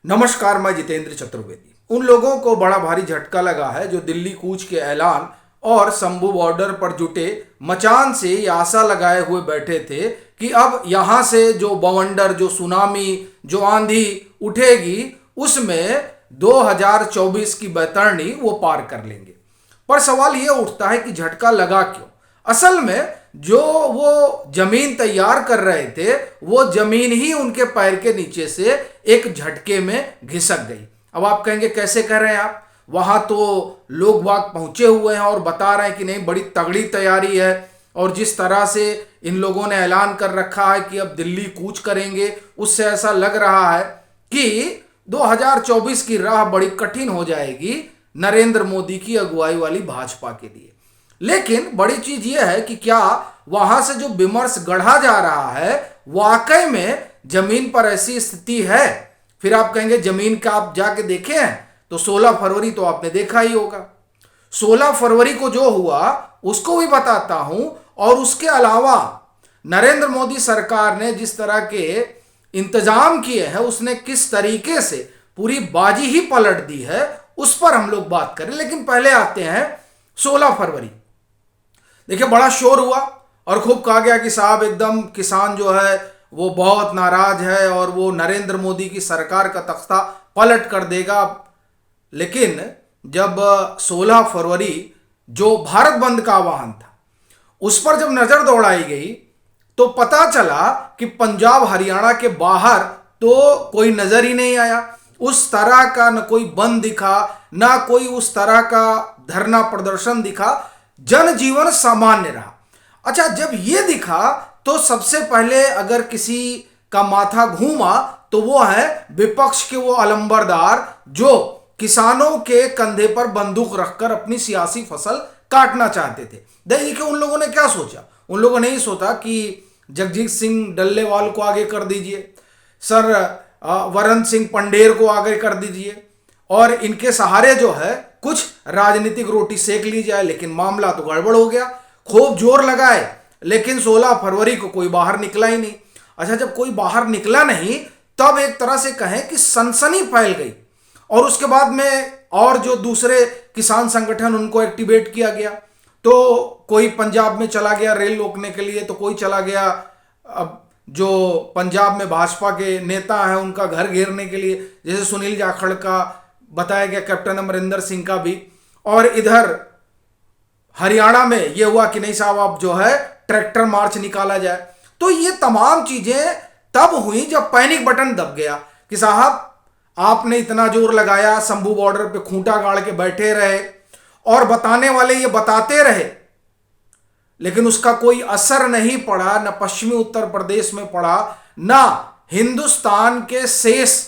नमस्कार, मैं जितेंद्र चतुर्वेदी। उन लोगों को बड़ा भारी झटका लगा है जो दिल्ली कूच के ऐलान और शंभू बॉर्डर पर जुटे मचान से ये आशा लगाए हुए बैठे थे कि अब यहां से जो बवंडर, जो सुनामी, जो आंधी उठेगी उसमें 2024 की बैतरणी वो पार कर लेंगे। पर सवाल ये उठता है कि झटका लगा क्यों? असल में जो वो जमीन तैयार कर रहे थे वो जमीन ही उनके पैर के नीचे से एक झटके में घिसक गई। अब आप कहेंगे कैसे कर रहे हैं आप? वहां तो लोग बाग पहुंचे हुए हैं और बता रहे हैं कि नहीं, बड़ी तगड़ी तैयारी है और जिस तरह से इन लोगों ने ऐलान कर रखा है कि अब दिल्ली कूच करेंगे, उससे ऐसा लग रहा है कि 2024 की राह बड़ी कठिन हो जाएगी नरेंद्र मोदी की अगुवाई वाली भाजपा के लिए। लेकिन बड़ी चीज यह है कि क्या वहां से जो विमर्श गढ़ा जा रहा है वाकई में जमीन पर ऐसी स्थिति है? फिर आप कहेंगे जमीन का आप जाके देखे हैं तो 16 फरवरी तो आपने देखा ही होगा। 16 फरवरी को जो हुआ उसको भी बताता हूं, और उसके अलावा नरेंद्र मोदी सरकार ने जिस तरह के इंतजाम किए हैं, उसने किस तरीके से पूरी बाजी ही पलट दी है, उस पर हम लोग बात करें। लेकिन पहले आते हैं 16 फरवरी। देखिए, बड़ा शोर हुआ और खूब कहा गया कि साहब एकदम किसान जो है वो बहुत नाराज है और वो नरेंद्र मोदी की सरकार का तख्ता पलट कर देगा। लेकिन जब 16 फरवरी जो भारत बंद का आह्वान था उस पर जब नजर दौड़ाई गई तो पता चला कि पंजाब हरियाणा के बाहर तो कोई नजर ही नहीं आया। उस तरह का न कोई बंद दिखा, ना कोई उस तरह का धरना प्रदर्शन दिखा। जनजीवन सामान्य रहा। अच्छा, जब ये दिखा तो सबसे पहले अगर किसी का माथा घूमा तो वो है विपक्ष के वो अलंबरदार जो किसानों के कंधे पर बंदूक रखकर अपनी सियासी फसल काटना चाहते थे। देखिए, उन लोगों ने क्या सोचा? उन लोगों ने ही सोचा कि जगजीत सिंह डल्लेवाल को आगे कर दीजिए, सर वरुण सिंह पंडेर को आगे कर दीजिए और इनके सहारे जो है कुछ राजनीतिक रोटी सेक ली जाए। लेकिन मामला तो गड़बड़ हो गया। खूब जोर लगाए लेकिन 16 फरवरी को कोई बाहर निकला ही नहीं। अच्छा, जब कोई बाहर निकला नहीं तब एक तरह से कहें कि सनसनी फैल गई और उसके बाद में और जो दूसरे किसान संगठन उनको एक्टिवेट किया गया। तो कोई पंजाब में चला गया रेल रोकने के लिए, तो कोई चला गया अब जो पंजाब में भाजपा के नेता हैं उनका घर घेरने के लिए, जैसे सुनील जाखड़ का बताया गया, कैप्टन अमरिंदर सिंह का भी। और इधर हरियाणा में यह हुआ कि नहीं साहब अब जो है ट्रैक्टर मार्च निकाला जाए। तो ये तमाम चीजें तब हुई जब पैनिक बटन दब गया कि साहब आपने इतना जोर लगाया, शंभू बॉर्डर पे खूंटा गाड़ के बैठे रहे और बताने वाले ये बताते रहे, लेकिन उसका कोई असर नहीं पड़ा। न पश्चिमी उत्तर प्रदेश में पड़ा, ना हिंदुस्तान के शेष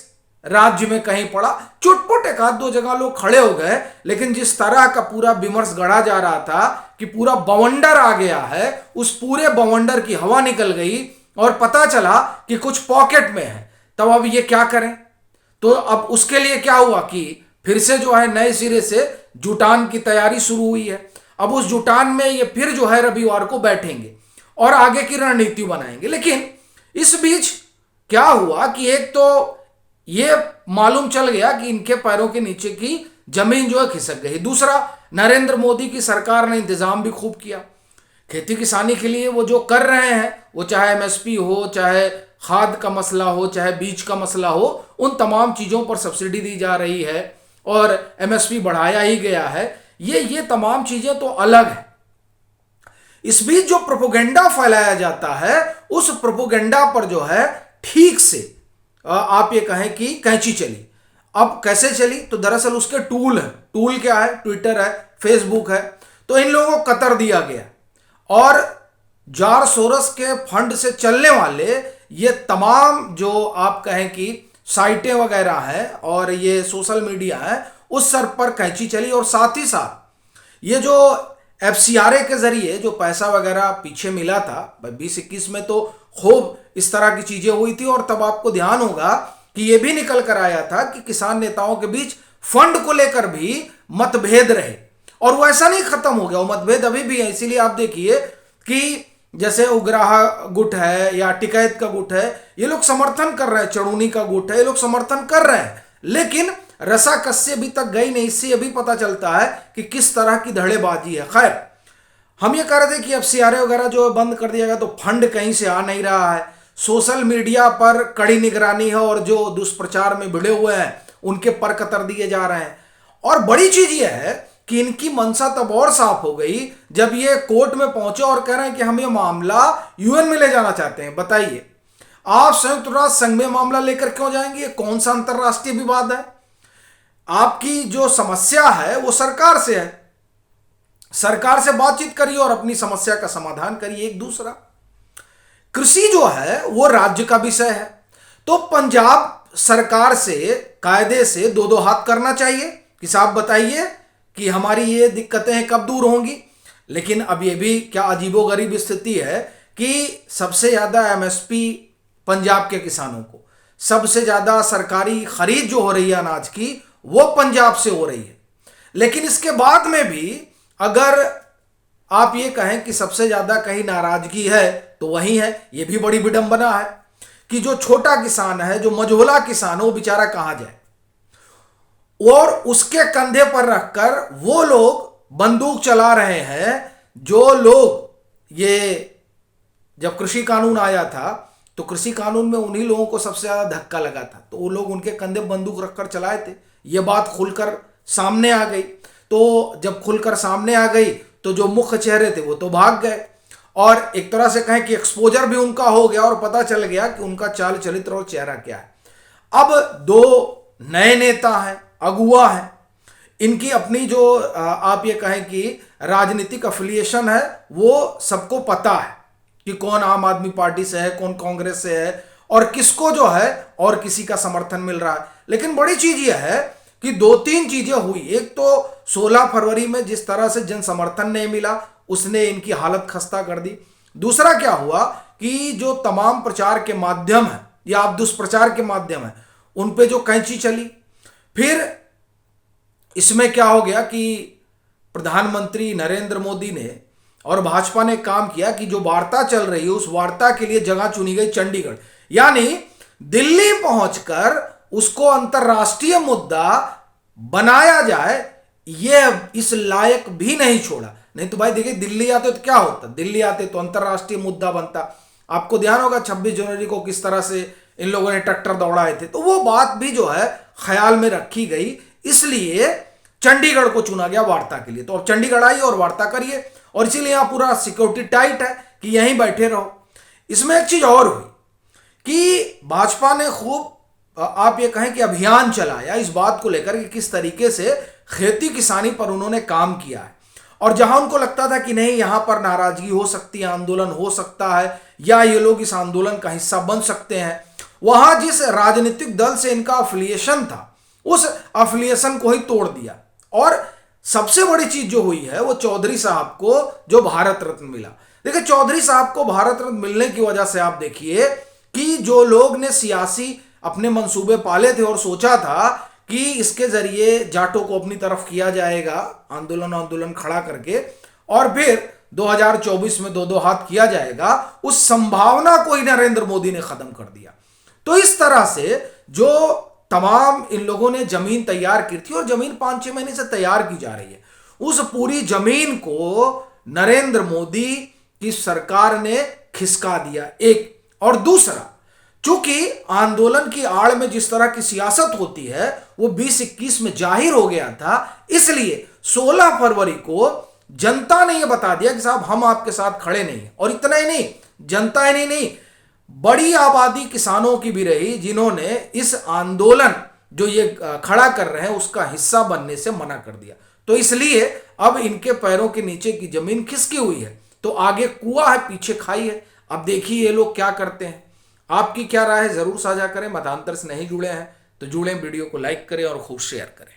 राज्य में कहीं पड़ा। चुटपुट एक आध दो जगह लोग खड़े हो गए, लेकिन जिस तरह का पूरा विमर्श गढ़ा जा रहा था कि पूरा बवंडर आ गया है, उस पूरे बवंडर की हवा निकल गई और पता चला कि कुछ पॉकेट में है। तब अब ये क्या करें? तो अब उसके लिए क्या हुआ कि फिर से जो है नए सिरे से जुटान की तैयारी शुरू हुई है। अब उस जुटान में ये फिर जो है रविवार को बैठेंगे और आगे की रणनीति बनाएंगे। लेकिन इस बीच क्या हुआ कि एक तो ये मालूम चल गया कि इनके पैरों के नीचे की जमीन जो है खिसक गई। दूसरा, नरेंद्र मोदी की सरकार ने इंतजाम भी खूब किया। खेती किसानी के लिए वो जो कर रहे हैं, वो चाहे एमएसपी हो, चाहे खाद का मसला हो, चाहे बीज का मसला हो, उन तमाम चीजों पर सब्सिडी दी जा रही है और एमएसपी बढ़ाया ही गया है। ये तमाम चीजें तो अलग है। इस बीच जो प्रोपोगेंडा फैलाया जाता है, उस प्रोपोगेंडा पर जो है ठीक से आप ये कहें कि कैंची चली। अब कैसे चली? तो दरअसल उसके टूल है। टूल क्या है? ट्विटर है, फेसबुक है। तो इन लोगों को कतर दिया गया और जॉर्ज सोरोस के फंड से चलने वाले ये तमाम जो आप कहें कि साइटें वगैरह हैं और ये सोशल मीडिया है, उस सर पर कैंची चली। और साथ ही साथ ये जो एफसीआरए के जरिए जो पैसा वगैरह पीछे मिला था 2021 में, तो खूब इस तरह की चीजें हुई थी। और तब आपको ध्यान होगा कि यह भी निकल कर आया था कि किसान नेताओं के बीच फंड को लेकर भी मतभेद रहे और वो ऐसा नहीं खत्म हो गया, वो मतभेद अभी भी है। इसीलिए आप देखिए कि जैसे उग्राहा गुट है या टिकैत का गुट है, ये लोग समर्थन कर रहे हैं, चढ़ूनी का गुट है, ये लोग समर्थन कर रहे हैं, लेकिन रसाकसी अभी तक गई नहीं। इससे यह भी पता चलता है कि किस तरह की धड़ेबाजी है। खैर, हम ये कह रहे थे कि FCRA वगैरह जो बंद कर दिया गया तो फंड कहीं से आ नहीं रहा है, सोशल मीडिया पर कड़ी निगरानी है और जो दुष्प्रचार में भिड़े हुए हैं उनके पर कतर दिए जा रहे हैं। और बड़ी चीज यह है कि इनकी मंशा तब और साफ हो गई जब ये कोर्ट में पहुंचे और कह रहे हैं कि हम ये मामला UN में ले जाना चाहते हैं। बताइए, आप संयुक्त राष्ट्र संघ में मामला लेकर क्यों जाएंगे? ये कौन सा अंतरराष्ट्रीय विवाद है? आपकी जो समस्या है वो सरकार से है, सरकार से बातचीत करिए और अपनी समस्या का समाधान करिए। एक दूसरा, कृषि जो है वो राज्य का विषय है, तो पंजाब सरकार से कायदे से दो दो हाथ करना चाहिए कि साहब बताइए कि हमारी ये दिक्कतें कब दूर होंगी। लेकिन अब ये भी क्या अजीबोगरीब स्थिति है कि सबसे ज्यादा MSP पंजाब के किसानों को, सबसे ज्यादा सरकारी खरीद जो हो रही है अनाज की वो पंजाब से हो रही है। लेकिन इसके बाद में भी अगर आप ये कहें कि सबसे ज्यादा कहीं नाराजगी है तो वही है। ये भी बड़ी विडंबना है कि जो छोटा किसान है, जो मझोला किसान है, वो बेचारा कहां जाए, और उसके कंधे पर रखकर वो लोग बंदूक चला रहे हैं। जो लोग, ये जब कृषि कानून आया था तो कृषि कानून में उन्हीं लोगों को सबसे ज्यादा धक्का लगा था, तो वो लोग उनके कंधे बंदूक रखकर चलाए थे। ये बात खुलकर सामने आ गई। तो जब खुलकर सामने आ गई तो जो मुख्य चेहरे थे वो तो भाग गए, और एक तरह से कहें कि एक्सपोजर भी उनका हो गया और पता चल गया कि उनका चाल चरित्र और चेहरा क्या है। अब दो नए नेता हैं, अगुआ हैं, इनकी अपनी जो आप ये कहें कि राजनीतिक अफिलिएशन है वो सबको पता है कि कौन आम आदमी पार्टी से है, कौन कांग्रेस से है, और किसको जो है और किसी का समर्थन मिल रहा है। लेकिन बड़ी चीज यह है कि दो तीन चीजें हुई। एक तो 16 फरवरी में जिस तरह से जन समर्थन नहीं मिला उसने इनकी हालत खस्ता कर दी। दूसरा क्या हुआ कि जो तमाम प्रचार के माध्यम है या आप दुष्प्रचार के माध्यम है उन पे जो कैंची चली, फिर इसमें क्या हो गया कि प्रधानमंत्री नरेंद्र मोदी ने और भाजपा ने काम किया कि जो वार्ता चल रही है उस वार्ता के लिए जगह चुनी गई चंडीगढ़, यानी दिल्ली पहुंचकर उसको अंतरराष्ट्रीय मुद्दा बनाया जाए, यह इस लायक भी नहीं छोड़ा। नहीं तो भाई देखिए, दिल्ली आते तो क्या होता, दिल्ली आते तो अंतरराष्ट्रीय मुद्दा बनता। आपको ध्यान होगा 26 जनवरी को किस तरह से इन लोगों ने ट्रैक्टर दौड़ाए थे, तो वो बात भी जो है ख्याल में रखी गई, इसलिए चंडीगढ़ को चुना गया वार्ता के लिए। तो अब चंडीगढ़ आइए और वार्ता करिए, और इसीलिए यहां पूरा सिक्योरिटी टाइट है कि यहीं बैठे रहो। इसमें एक चीज और हुई कि भाजपा ने खूब आप ये कहें कि अभियान चलाया इस बात को लेकर कि किस तरीके से खेती किसानी पर उन्होंने काम किया है, और जहां उनको लगता था कि नहीं यहां पर नाराजगी हो सकती है, आंदोलन हो सकता है, या ये लोग इस आंदोलन का हिस्सा बन सकते हैं, वहां जिस राजनीतिक दल से इनका अफिलिएशन था उस अफिलिएशन को ही तोड़ दिया। और सबसे बड़ी चीज जो हुई है वो चौधरी साहब को जो भारत रत्न मिला। देखिए, चौधरी साहब को भारत रत्न मिलने की वजह से आप देखिए कि जो लोग ने सियासी अपने मंसूबे पाले थे और सोचा था कि इसके जरिए जाटों को अपनी तरफ किया जाएगा, आंदोलन खड़ा करके, और फिर 2024 में दो दो हाथ किया जाएगा, उस संभावना को ही नरेंद्र मोदी ने खत्म कर दिया। तो इस तरह से जो तमाम इन लोगों ने जमीन तैयार की थी, और जमीन 5-6 महीने से तैयार की जा रही है, उस पूरी जमीन को नरेंद्र मोदी की सरकार ने खिसका दिया, एक। और दूसरा, चूंकि आंदोलन की आड़ में जिस तरह की सियासत होती है वो 2021 में जाहिर हो गया था, इसलिए 16 फरवरी को जनता ने यह बता दिया कि साहब हम आपके साथ खड़े नहीं हैं। और इतना ही नहीं, जनता ही नहीं, बड़ी आबादी किसानों की भी रही जिन्होंने इस आंदोलन जो ये खड़ा कर रहे हैं उसका हिस्सा बनने से मना कर दिया। तो इसलिए अब इनके पैरों के नीचे की जमीन खिसकी हुई है, तो आगे कुआं है पीछे खाई है। अब देखिए ये लोग क्या करते हैं। आपकी क्या राय है जरूर साझा करें। मतांतर से नहीं जुड़े हैं तो जुड़ें, वीडियो को लाइक करें और खूब शेयर करें।